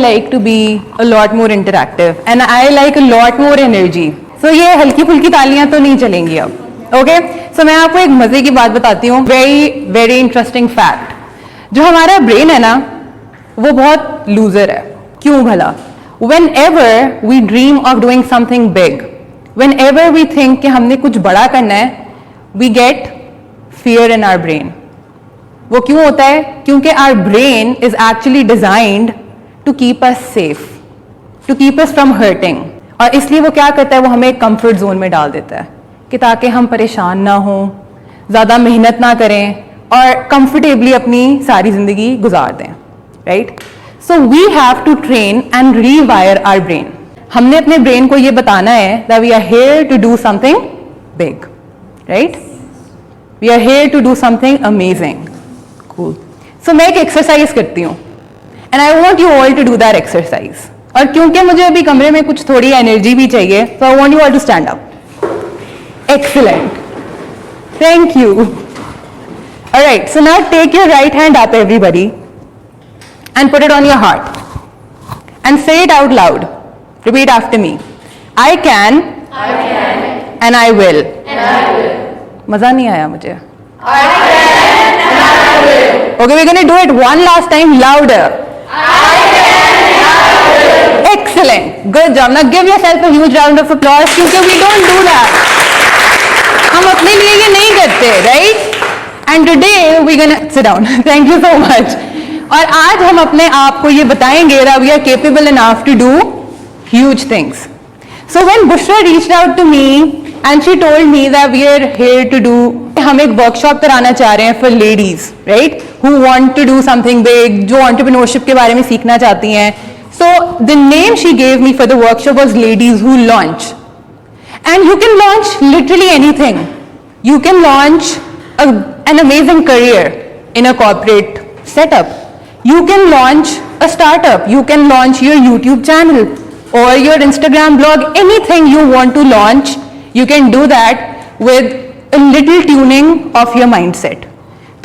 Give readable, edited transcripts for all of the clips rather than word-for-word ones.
like to be a lot more interactive and I like a lot more energy. So ये हल्की फुल्की तालियां तो नहीं चलेंगी अब. Okay? So मैं आपको एक मजे की बात बताती हूँ. Very interesting fact. जो हमारा ब्रेन है ना, वो बहुत लूजर है. क्यों भला? Whenever we dream of doing something big, whenever we think कि हमने कुछ बड़ा करना है, we get fear in our brain. वो क्यों होता है? क्योंकि our brain is actually designed to keep us safe, to keep us from hurting. और इसलिए वो क्या करता है? वो हमें एक comfort zone में डाल देता है कि ताकि हम परेशान ना हो, ज़्यादा मेहनत ना करें और comfortably अपनी सारी ज़िंदगी गुजार दें, right? So we have to train and rewire our brain. हमने अपने brain को ये बताना है that we are here to do something big, right? We are here to do something amazing. Cool. So मैं एक exercise करती हूँ and I want you all to do that exercise. और क्योंकि मुझे अभी कमरे में कुछ थोड़ी एनर्जी भी चाहिए, so I want you all to stand up. Excellent. Thank you. All right. So now take your right hand up, everybody, and put it on your heart and say it out loud. Repeat after me. I can. I can. And I will. And I will. मजा नहीं आया मुझे. I can and I will. Okay, we're going to do it one last time louder. I can and I will. Excellent. Good job. Now give yourself a huge round of applause क्योंकि we don't do that. हम अपने लिए ये नहीं करते, right? And today we're going to sit down. Thank you so much. और आज हम अपने आप को ये बताएंगे that we are capable enough to do huge things. So when Bushra reached out to me and she told me that we are here to do, हम एक वर्कशॉप कराना चाह रहे हैं for ladies, right? Who want to do something big, जो entrepreneurship के बारे में सीखना चाहती हैं. So the name she gave me for the workshop was Ladies Who Launch. And you can launch literally anything. You can launch an amazing career in a corporate setup. You can launch a startup. You can launch your YouTube channel or your Instagram blog. Anything you want to launch, you can do that with a little tuning of your mindset.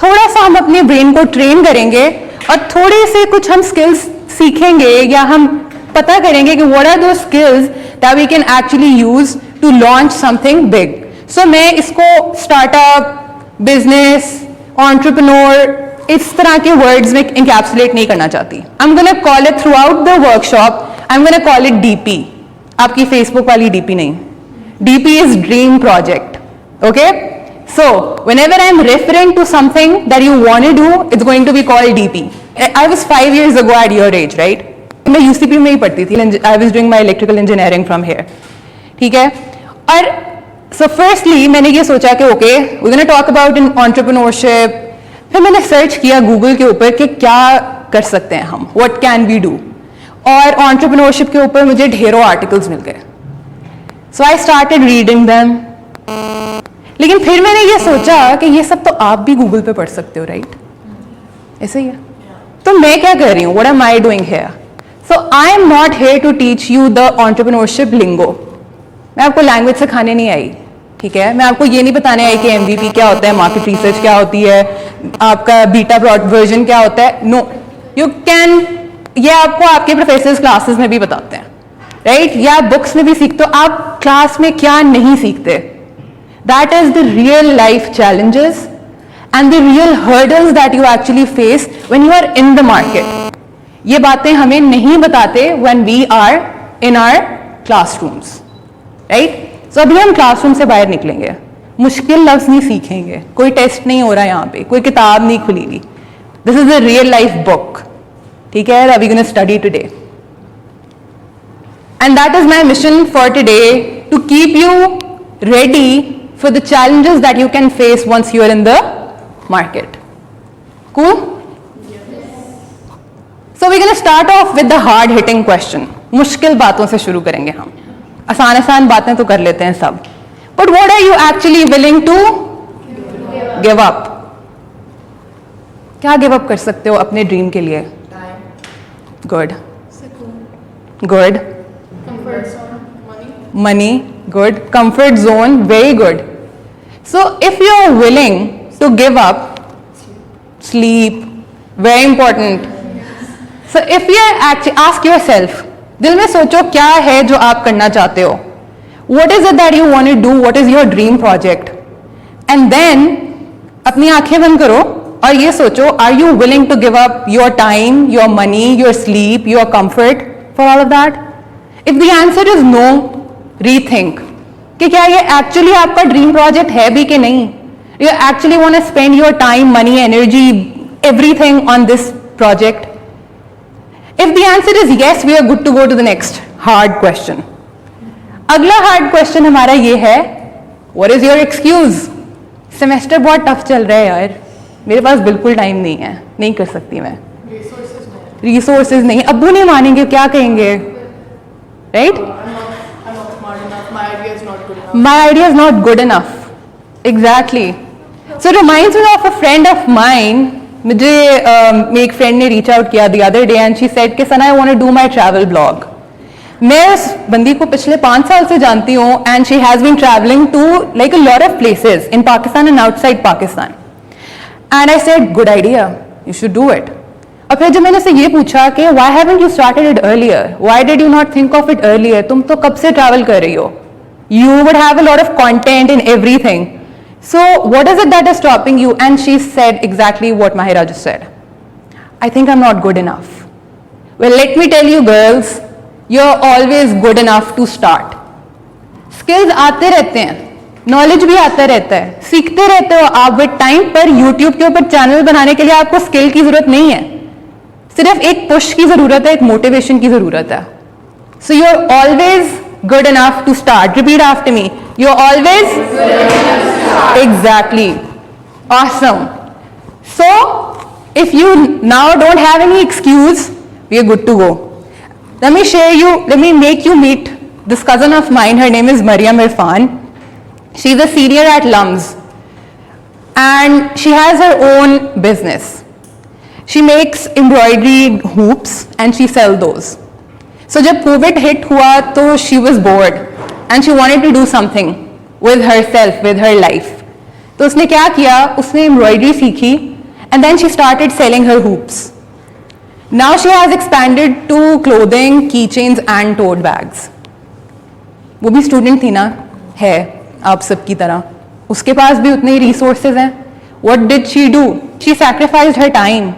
थोड़ा सा हम अपने brain को train करेंगे और थोड़े से कुछ हम स्किल्स सीखेंगे या हम पता करेंगे कि what are those skills that we can actually use to launch something big. So मैं इसको startup, business, entrepreneur इस तरह के words में encapsulate नहीं करना चाहती. I'm gonna call it throughout the workshop. I'm gonna call it DP. आपकी Facebook वाली DP नहीं. DP is Dream Project. Okay? So whenever I'm referring to something that you want to do, it's going to be called DP. I was 5 years ago at your age, right? मैं UCP में ही पढ़ती थी. I was doing my electrical engineering from here. ठीक है? और so firstly मैंने ये सोचा कि okay, we're going to talk about entrepreneurship. फिर मैंने सर्च किया गूगल के ऊपर कि क्या कर सकते हैं हम, what can we do, और entrepreneurship के ऊपर मुझे ढेरों आर्टिकल्स मिल गए. So I started reading them. लेकिन फिर मैंने ये सोचा कि ये सब तो आप भी गूगल पे पढ़ सकते हो, राइट? ऐसे ही है. तो मैं क्या कर रही हूँ? What am I doing here? So I am not here to teach you the entrepreneurship lingo. मैं आपको लैंग्वेज सिखाने नहीं आई, ठीक है? मैं आपको ये नहीं बताने आई कि MVP क्या होता है, मार्केट रिसर्च क्या होती है, आपका बीटा वर्जन क्या होता है. नो, यू कैन, ये आपको आपके प्रोफेसर्स क्लासेस में भी बताते हैं, राइट? या बुक्स में भी सीखते हो. आप क्लास में क्या नहीं सीखते? That is the real life challenges and the real hurdles that you actually face when you are in the market. ये बातें हमें नहीं बताते when we are in our classrooms, right? So अभी हम क्लासरूम से बाहर निकलेंगे, मुश्किल लफ्ज नहीं सीखेंगे, कोई टेस्ट नहीं हो रहा यहाँ पे, कोई किताब नहीं खुली हुई. This is a real life book, ठीक है? That we're going to study today. And that is my mission for today, to keep you ready for the challenges that you can face once you are in the market. Cool? So we're going to start off with the hard hitting question. मुश्किल बातों से शुरू करेंगे हम. आसान बातें तो कर लेते हैं सब. But what are you actually willing to give up? क्या give up कर सकते हो अपने ड्रीम के लिए? Good. Good. Comfort zone, Money. Good. Comfort zone, very good. So if you are willing to give up sleep, very important, so if you ask your self, दिल में सोचो क्या है जो आप करना चाहते हो, what is it that you want to do, what is your dream project, and then अपनी आंखें बंद करो और ये सोचो, are you willing to give up your time, your money, your sleep, your comfort for all of that? If the answer is no, rethink कि क्या ये एक्चुअली आपका ड्रीम प्रोजेक्ट है भी कि नहीं, you actually want to spend your time, money, energy, everything on this project. If the answer is yes, we are good to go to the next hard question. अगला hard question हमारा ये है, what is your excuse? Semester बहुत tough चल रहा है यार, मेरे पास बिल्कुल टाइम नहीं है, नहीं कर सकती मैं, रिसोर्सेज नहीं, अब्बू नहीं मानेंगे, क्या कहेंगे, right? I'm not smart enough. My idea is not good enough. My idea is not good enough. Exactly. So it reminds me of a friend of mine. मुझे मेरी एक फ्रेंड ने रीच आउट किया the other day and she said कि Sana I want to do my travel blog. मैं उस बंदी को पिछले 5 साल से जानती हूँ and she has been travelling to like a lot of places in Pakistan and outside Pakistan. And I said good idea, you should do it. और फिर जब मैंने उसे ये पूछा कि why haven't you started it earlier, why did you not think of it earlier, तुम तो कब से ट्रैवल कर रही हो, you would have a lot of content in everything. So what is it that is stopping you? And she said exactly what Mahira just said. I think I'm not good enough. Well, let me tell you girls, you're always good enough to start. Skills आते रहते हैं, knowledge भी आता रहता है, सीखते रहते हो आप विद टाइम. पर YouTube के ऊपर चैनल बनाने के लिए आपको स्किल की जरूरत नहीं है, सिर्फ एक पुश की जरूरत है, एक मोटिवेशन की जरूरत है. So you're always good enough to start. Repeat after me. You're always good enough to start. Exactly. Awesome. So if you now don't have any excuse, we are good to go. Let me make you meet this cousin of mine. Her name is Maryam Irfan. She's a senior at LUMS and she has her own business. She makes embroidery hoops and she sells those. So जब Covid hit हुआ तो she was bored and she wanted to do something with herself, with her life. तो उसने क्या किया, उसने embroidery सीखी and then she started selling her hoops. Now she has expanded to clothing, keychains and tote bags. वो भी student थी ना, है आप सबकी तरह, उसके पास भी उतने ही रिसोर्सेज हैं. What did she do? She sacrificed her time.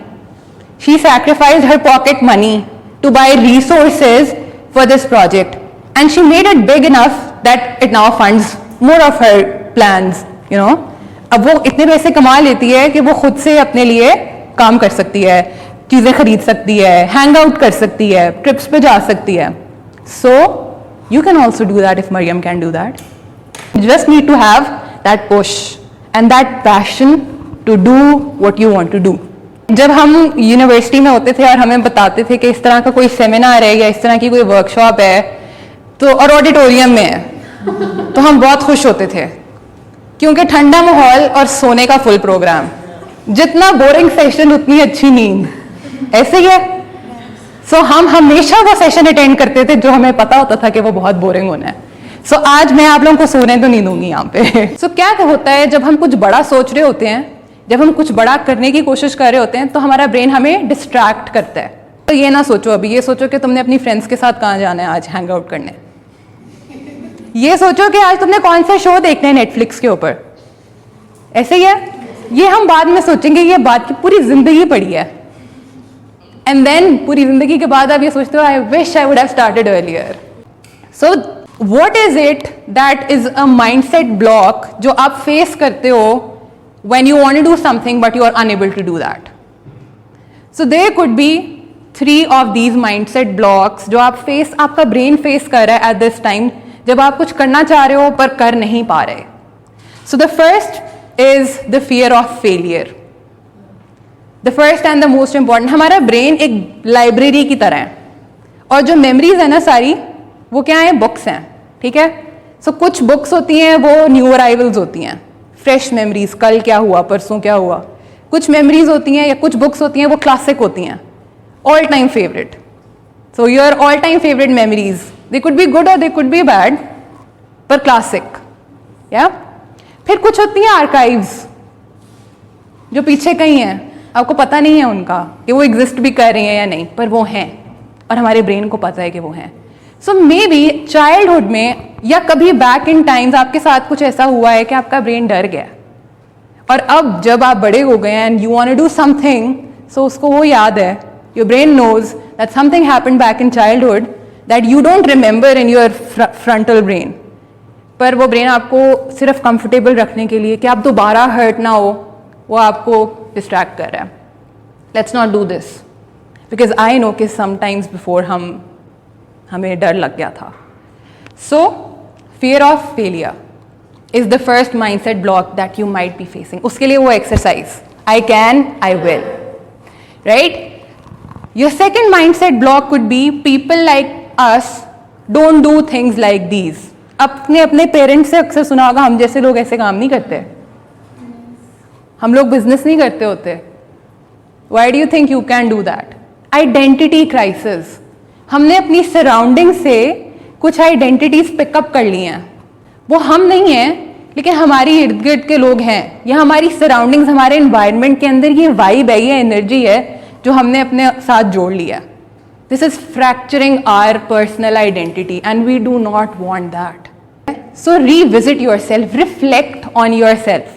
She sacrificed her pocket money to buy resources for this project and she made it big enough that it now funds more of her plans, you know. अब वो इतने पैसे कमा लेती है कि वो खुद से अपने लिए काम कर सकती है, चीज़ें खरीद सकती है, हैंग आउट कर सकती है, ट्रिप्स पे जा सकती है. So you can also do that if Maryam can do that. You just need to have that push and that passion to do what you want to do. जब हम university में होते थे और हमें बताते थे कि इस तरह का कोई सेमिनार है या इस तरह की कोई वर्कशॉप है तो और ऑडिटोरियम में है, तो हम बहुत खुश होते थे क्योंकि ठंडा माहौल और सोने का फुल प्रोग्राम. जितना बोरिंग सेशन उतनी अच्छी नींद, ऐसे ही है. सो हम हमेशा वो सेशन अटेंड करते थे जो हमें पता होता था कि वो बहुत बोरिंग होना है. सो आज मैं आप लोगों को सोने तो नहीं दूंगी यहाँ पे. सो क्या होता है जब हम कुछ बड़ा सोच रहे होते हैं, जब हम कुछ बड़ा करने की कोशिश कर रहे होते हैं तो हमारा ब्रेन हमें डिस्ट्रैक्ट करता है. तो ये ना सोचो, अभी ये सोचो कि तुमने अपनी फ्रेंड्स के साथ कहाँ जाना है आज हैंग आउट करने. ये सोचो कि आज तुमने कौन सा शो देखना है नेटफ्लिक्स के ऊपर. ऐसे ही है, ये हम बाद में सोचेंगे, ये बात की पूरी जिंदगी पड़ी है. एंड देन पूरी जिंदगी के बाद आप ये सोचते हो I wish I would have started earlier. So what is it that is a mindset block जो आप फेस करते हो when you want to do something but you are unable to do that? So there could be 3 of these mindset blocks जो आपका brain face कर रहा है at this time जब आप कुछ करना चाह रहे हो पर कर नहीं पा रहे. So the first is the fear of failure. The first and the most important, हमारा brain एक library की तरह है और जो memories है ना सारी वो क्या है, books हैं, ठीक है. So कुछ books होती हैं वो new arrivals होती हैं, फ्रेश मेमोरीज, कल क्या हुआ, परसों क्या हुआ. कुछ मेमोरीज होती हैं या कुछ बुक्स होती हैं वो क्लासिक होती हैं, all time favourite. So your all time favourite memories, they could be good और दे कुड बी बैड, पर क्लासिक. या फिर कुछ होती हैं आर्काइव्स जो पीछे कहीं हैं, आपको पता नहीं है उनका कि वो एग्जिस्ट भी कर रही हैं या नहीं, पर वो हैं और हमारे ब्रेन को पता है कि वो हैं. सो मे बी चाइल्डहुड में या कभी बैक इन टाइम्स आपके साथ कुछ ऐसा हुआ है कि आपका ब्रेन डर गया और अब जब आप बड़े हो गए and you want to do something, so उसको वो याद है, your brain knows that something happened back in childhood that you don't remember in your frontal brain, पर वो ब्रेन आपको सिर्फ कंफर्टेबल रखने के लिए कि आप दोबारा हर्ट ना हो, वो आपको डिस्ट्रैक्ट कर रहा है. Let's not do this, because I know कि समटाइम्स बिफोर हमें डर लग गया था. सो fear of failure is the first mindset block that you might be facing. उसके लिए वो exercise, I can, I will, right. Your second mindset block could be people like us don't do things like these. अपने अपने parents से अक्सर सुना होगा, हम जैसे लोग ऐसे काम नहीं करते, हम लोग बिजनेस नहीं करते होते. Why do you think you can do that? Identity crisis. हमने अपनी सराउंडिंग से कुछ आइडेंटिटीज पिकअप कर ली हैं, वो हम नहीं हैं लेकिन हमारी इर्द गिर्द के लोग हैं, या हमारी सराउंडिंग्स, हमारे एनवायरनमेंट के अंदर ये वाइब है, ये एनर्जी है जो हमने अपने साथ जोड़ लिया. This is fracturing our personal identity and we do not want that. So revisit yourself, reflect on yourself.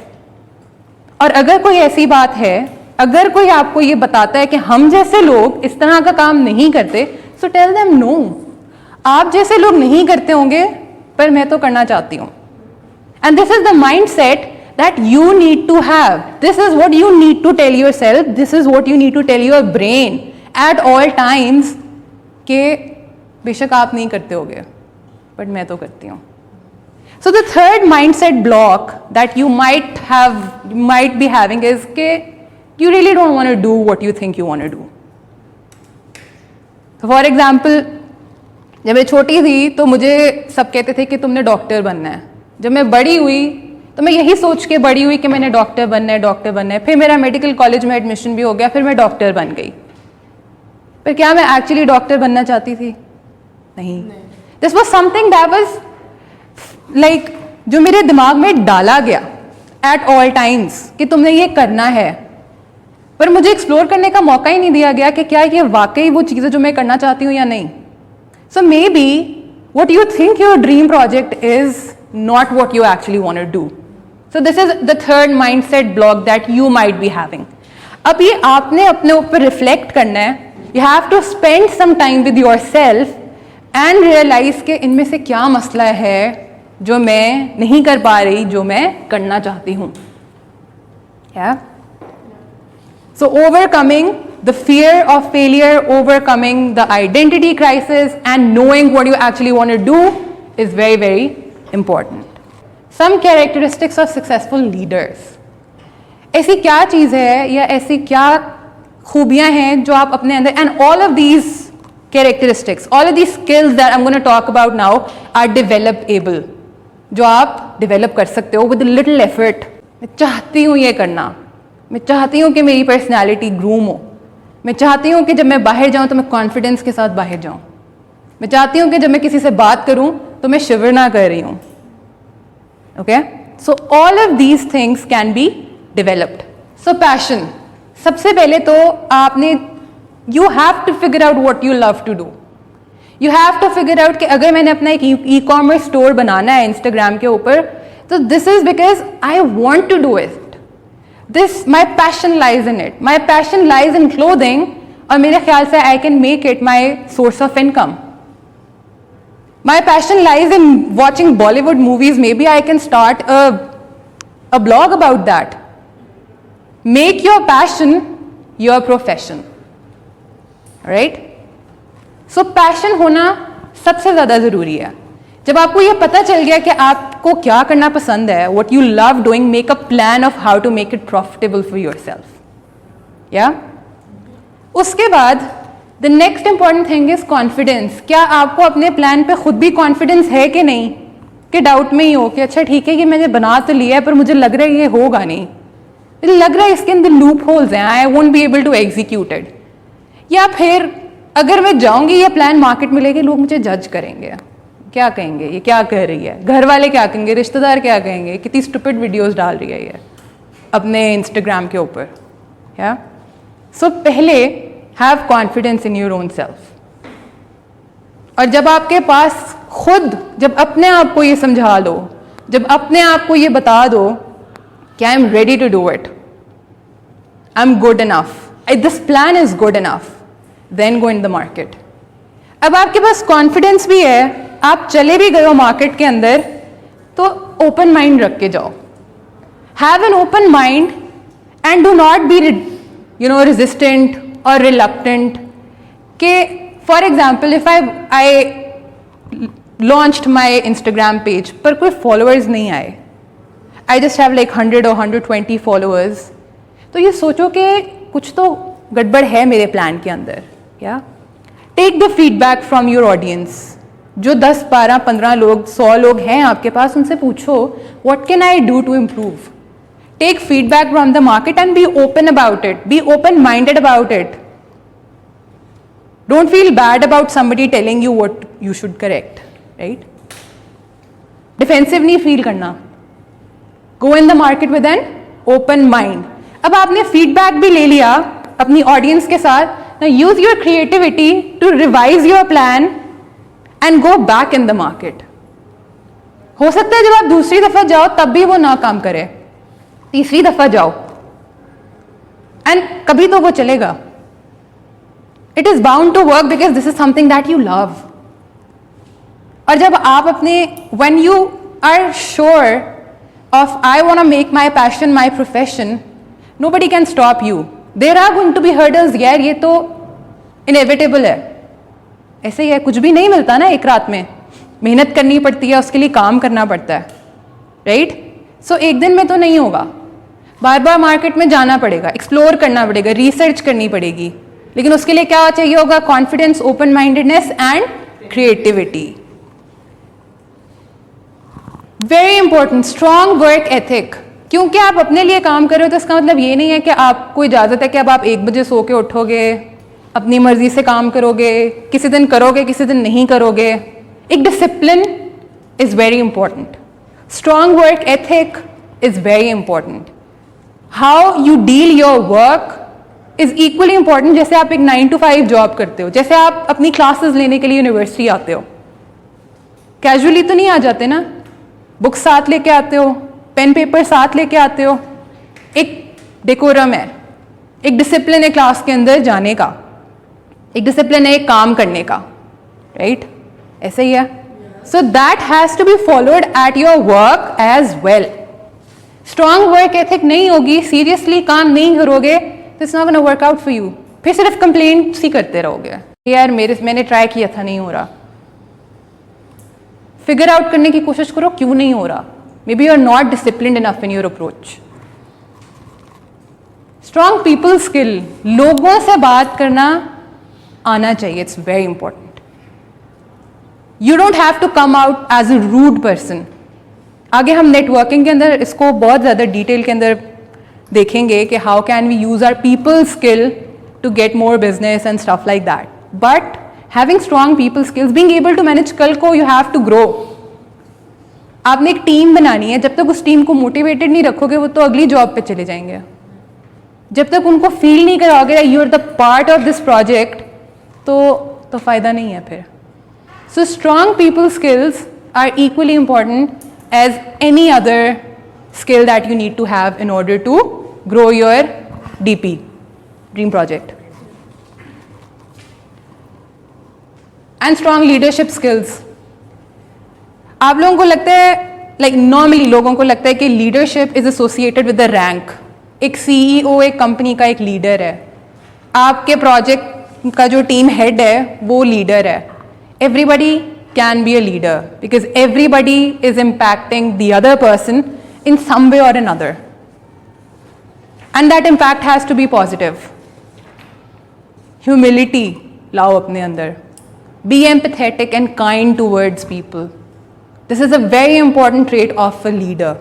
और अगर कोई ऐसी बात है, अगर कोई आपको ये बताता है कि हम जैसे लोग इस तरह का काम नहीं करते, सो टेल देम नो, आप जैसे लोग नहीं करते होंगे पर मैं तो करना चाहती हूं. And this is the mind set that you need to have. This is what you need to tell your self, this is what you need to tell your brain at all times, के बेशक आप नहीं करते होगे but मैं तो करती हूं. So the third mindset block that you might be having is कि you really don't want to do what you think you want to do. So for example, जब मैं छोटी थी तो मुझे सब कहते थे कि तुमने डॉक्टर बनना है. जब मैं बड़ी हुई तो मैं यही सोच के बड़ी हुई कि मैंने डॉक्टर बनना है, डॉक्टर बनना है. फिर मेरा मेडिकल कॉलेज में एडमिशन भी हो गया, फिर मैं डॉक्टर बन गई. पर क्या मैं एक्चुअली डॉक्टर बनना चाहती थी? नहीं. This was something that was like जो मेरे दिमाग में डाला गया एट ऑल टाइम्स कि तुमने ये करना है, पर मुझे एक्सप्लोर करने का मौका ही नहीं दिया गया कि क्या ये वाकई वो चीज़ें जो मैं करना चाहती हूँ या नहीं. So maybe what you think your dream project is not what you actually want to do. So this is the third mindset block that you might be having. अब ये आपने अपने ऊपर रिफ्लेक्ट करना है. You have to spend some time with yourself and realize के इनमें से क्या मसला है जो मैं नहीं कर पा रही, जो मैं करना चाहती हूँ. So overcoming the fear of failure, overcoming the identity crisis and knowing what you actually want to do is very, very important. Some characteristics of successful leaders. ऐसी क्या चीज़ है या ऐसी क्या खूबियाँ हैं जो आप अपने अंदर, and all of these characteristics, all of these skills that I'm going to talk about now are developable. जो आप डेवलप कर सकते हो विद लिटिल एफर्ट. मैं चाहती हूँ ये करना, मैं चाहती हूँ कि मेरी पर्सनैलिटी ग्रूम हो, मैं चाहती हूँ कि जब मैं बाहर जाऊँ तो मैं कॉन्फिडेंस के साथ बाहर जाऊँ, मैं चाहती हूँ कि जब मैं किसी से बात करूँ तो मैं शिवर ना कर रही हूँ. Okay, so all of these things can be developed. So passion, सबसे पहले तो आपने you have to figure out what you love to do. You have to figure out कि अगर मैंने अपना एक ई कॉमर्स स्टोर बनाना है इंस्टाग्राम के ऊपर, तो this is because I want to do it. This my passion lies in it. My passion lies in clothing, और मेरे ख्याल से I can make it my source of income. My passion lies in watching Bollywood movies. Maybe I can start a blog about that. Make your passion your profession, right? So passion होना सबसे ज़्यादा ज़रूरी है. जब आपको ये पता चल गया कि आपको क्या करना पसंद है, what you love doing, make a plan of how to make it profitable for yourself. या उसके बाद the next important thing is confidence. क्या आपको अपने प्लान पे खुद भी कॉन्फिडेंस है कि नहीं, कि डाउट में ही हो कि अच्छा ठीक है कि मैंने बना तो लिया है पर मुझे लग रहा है ये होगा नहीं, लग रहा है इसके अंदर लूप होल्स हैं, I won't be able to execute it. या फिर अगर मैं जाऊंगी ये प्लान मार्केट में लेके लोग मुझे जज करेंगे, क्या कहेंगे ये क्या कर रही है, घर वाले क्या कहेंगे, रिश्तेदार क्या कहेंगे, कितनी स्टूपिड वीडियोस डाल रही है ये अपने इंस्टाग्राम के ऊपर. या सो पहले have confidence in your own self, और जब आपके पास खुद, जब अपने आप को ये समझा लो, जब अपने आप को ये बता दो कि I am ready to do it, I am good enough, this plan is good enough, then go in the market. अब आपके पास कॉन्फिडेंस भी है, आप चले भी गए हो मार्केट के अंदर, तो ओपन माइंड रख के जाओ। Have an open mind and do not be resistant और रिलक्टेंट। के for example if I launched my Instagram page, पर कोई फॉलोअर्स नहीं आए, आई जस्ट हैव लाइक 100 और 120 फॉलोअर्स, तो ये सोचो कि कुछ तो गड़बड़ है मेरे प्लान के अंदर। क्या? Take the feedback from your audience. जो 10, 12, 15 लोग, 100 लोग हैं आपके पास, उनसे पूछो what can I do to improve. Take feedback from the market and be open about it, be open minded about it. Don't feel bad about somebody telling you what you should correct, right? Defensive नहीं feel करना, go in the market with an open mind. अब आपने feedback भी ले लिया अपनी audience के साथ, now use your creativity to revise your plan and go back in the market. हो सकता है जब आप दूसरी दफा जाओ तब भी वो ना काम करे, तीसरी दफा जाओ एंड कभी तो वो चलेगा। It is bound to work because this is something that you love. और जब आप अपने when you are sure of I want to make my passion my profession, nobody can stop you. There are going to be hurdles, यार ये तो inevitable है, ऐसे ही है, कुछ भी नहीं मिलता ना एक रात में, मेहनत करनी पड़ती है, उसके लिए काम करना पड़ता है, राइट? सो एक दिन में तो नहीं होगा, बार बार मार्केट में जाना पड़ेगा, एक्सप्लोर करना पड़ेगा, रिसर्च करनी पड़ेगी, लेकिन उसके लिए क्या चाहिए होगा? Confidence, open mindedness and creativity. Very important, strong work ethic. क्योंकि आप अपने लिए काम कर रहे हो तो इसका मतलब ये नहीं है कि आपको इजाज़त है कि अब आप 1 बजे सो के उठोगे, अपनी मर्जी से काम करोगे, किसी दिन करोगे किसी दिन नहीं करोगे। एक discipline is very important, strong work ethic is very important, how you deal your work is equally important. जैसे आप एक 9 to 5 जॉब करते हो, जैसे आप अपनी क्लासेस लेने के लिए यूनिवर्सिटी आते हो, कैजुअली तो नहीं आ जाते ना, बुक्स साथ लेके आते हो, पेन पेपर साथ लेके आते हो, एक डेकोरम है, एक डिसिप्लिन है क्लास के अंदर जाने का, एक डिसिप्लिन है एक काम करने का, राइट? ऐसे ही है। So that has to be followed at your work as well. Strong work ethic नहीं होगी, सीरियसली काम नहीं करोगे, it's not gonna work out for you. फिर सिर्फ कंप्लेंट्स ही करते रहोगे, यार मैंने ट्राई किया था नहीं हो रहा। फिगर आउट करने की कोशिश करो क्यों नहीं हो रहा। Maybe you're not disciplined enough in your approach. Strong people skill, लोगों से बात करना आना चाहिए, it's very important. You don't have to come out as a rude person. आगे हम नेटवर्किंग के अंदर इसको बहुत ज़्यादा डिटेल के अंदर देखेंगे कि how can we use our people skill to get more business and stuff like that. But having strong people skills, being able to manage, कल को you have to grow. आपने एक टीम बनानी है, जब तक उस टीम को मोटिवेटेड नहीं रखोगे वो तो अगली जॉब पे चले जाएंगे। जब तक उनको फील नहीं कराओगे you are the part of this project, तो फायदा नहीं है फिर। So strong people skills are equally important as any other skill that you need to have in order to grow your DP, dream project. And strong leadership skills. आप लोगों को लगता है, लाइक नॉर्मली लोगों को लगता है कि leadership is associated with the rank. एक CEO एक कंपनी का एक लीडर है, आपके प्रोजेक्ट का जो टीम हेड है वो लीडर है। Everybody can be a leader because everybody is impacting the other person in some way or another, and that impact has to be positive. Humility लाओ अपने अंदर, be empathetic and kind towards people. This is a very important trait of a leader.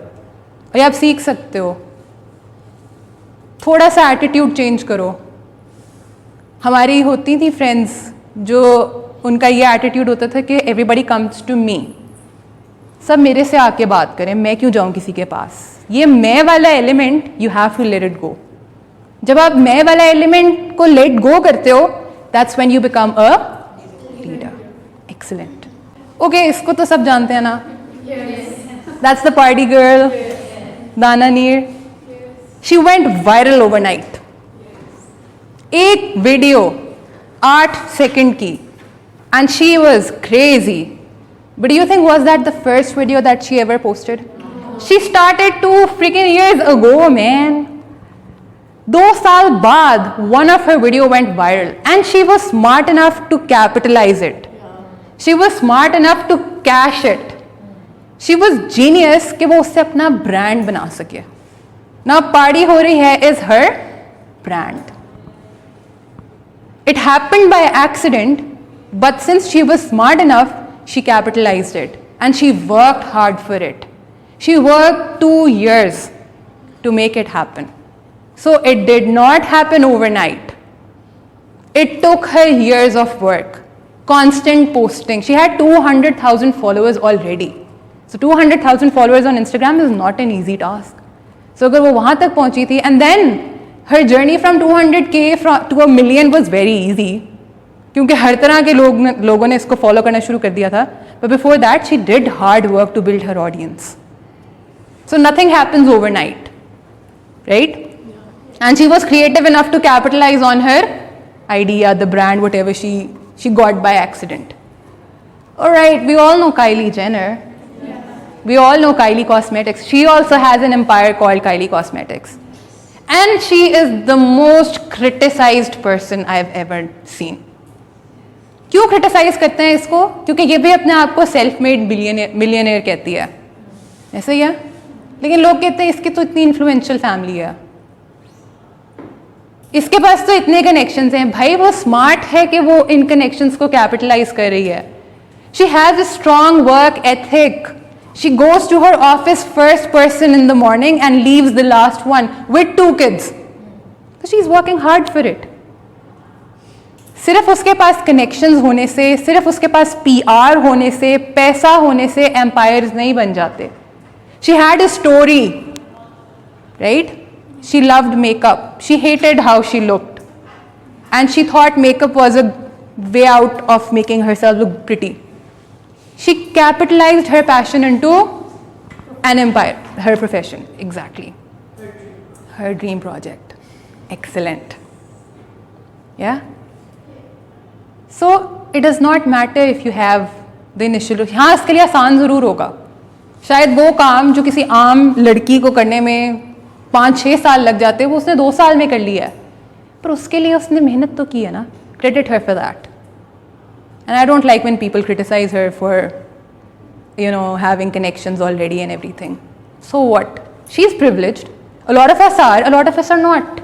और आप सीख सकते हो, थोड़ा सा एटीट्यूड चेंज करो। हमारी होती थी फ्रेंड्स जो उनका ये एटीट्यूड होता था कि एवरीबडी कम्स टू मी, सब मेरे से आके बात करें, मैं क्यों जाऊं किसी के पास। ये मैं वाला element you have to let it go. जब आप मैं वाला एलिमेंट को लेट गो करते हो, that's when you become a leader. Excellent. Okay, इसको तो सब जानते हैं ना. दैट्स द पार्टी गर्ल, दाना नीर. She went viral overnight. एक वीडियो 8 सेकंड की, and she was crazy. But do you think was that the first video that she ever posted? She started 2 freaking years ago, man. 2 साल बाद one of her video went viral, and she was smart enough to capitalize it. She was smart enough to cash it. She was genius कि वो उससे अपना brand बना सके. Now party हो रही है is her brand. It happened by accident, but since she was smart enough, she capitalized it and she worked hard for it. She worked 2 years to make it happen. So it did not happen overnight. It took her years of work, constant posting. She had 200,000 followers already. So 200,000 followers on Instagram is not an easy task. So अगर वो वहाँ तक पहुँची थी, and then her journey from 200K to a million was very easy, क्योंकि हर तरह के लोगों ने इसको फॉलो करना शुरू कर दिया था. But before that, she did hard work to build her audience. So nothing happens overnight, right? And she was creative enough to capitalize on her idea, the brand, whatever she got by accident. All right, we all know Kylie Jenner. We all know Kylie Cosmetics. She also has an empire called Kylie Cosmetics. And she is the most criticized person I've ever seen. क्यों criticise करते हैं इसको? क्योंकि ये भी अपने आप को सेल्फ मेड मिलियनेयर कहती है, ऐसे ही है. लेकिन लोग कहते हैं इसकी तो इतनी इन्फ्लुएंशियल फैमिली है, इसके पास तो इतने कनेक्शंस हैं. भाई वो स्मार्ट है कि वो इन कनेक्शंस को कैपिटलाइज कर रही है. She has a strong work ethic. She goes to her office first person in the morning and leaves the last one with 2 kids. So she's working hard for it. सिर्फ उसके पास connections होने से, सिर्फ उसके पास PR होने से, पैसा होने से एम्पायर्स नहीं बन जाते. She had a story, right? She loved makeup. She hated how she looked. And she thought makeup was a way out of making herself look pretty. She capitalized her passion into an empire, her profession, exactly. Her dream project. Excellent. Yeah? So, it does not matter if you have the initial... हाँ, इसके लिए आसान ज़रूर होगा. शायद वो काम जो किसी आम लड़की को करने में 5-6 साल लग जाते, वो उसने 2 साल में कर लिया है. पर उसके लिए उसने मेहनत तो की है ना. Credit her for that. And I don't like when people criticize her for, you know, having connections already and everything. So what? She's privileged. A lot of us are not.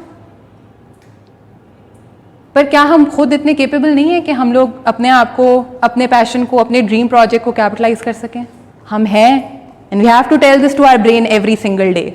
पर क्या हम खुद इतने capable नहीं है कि हम लोग अपने आप को, अपने passion को, अपने dream project को capitalize कर सकें? हम हैं, and we have to tell this to our brain every single day.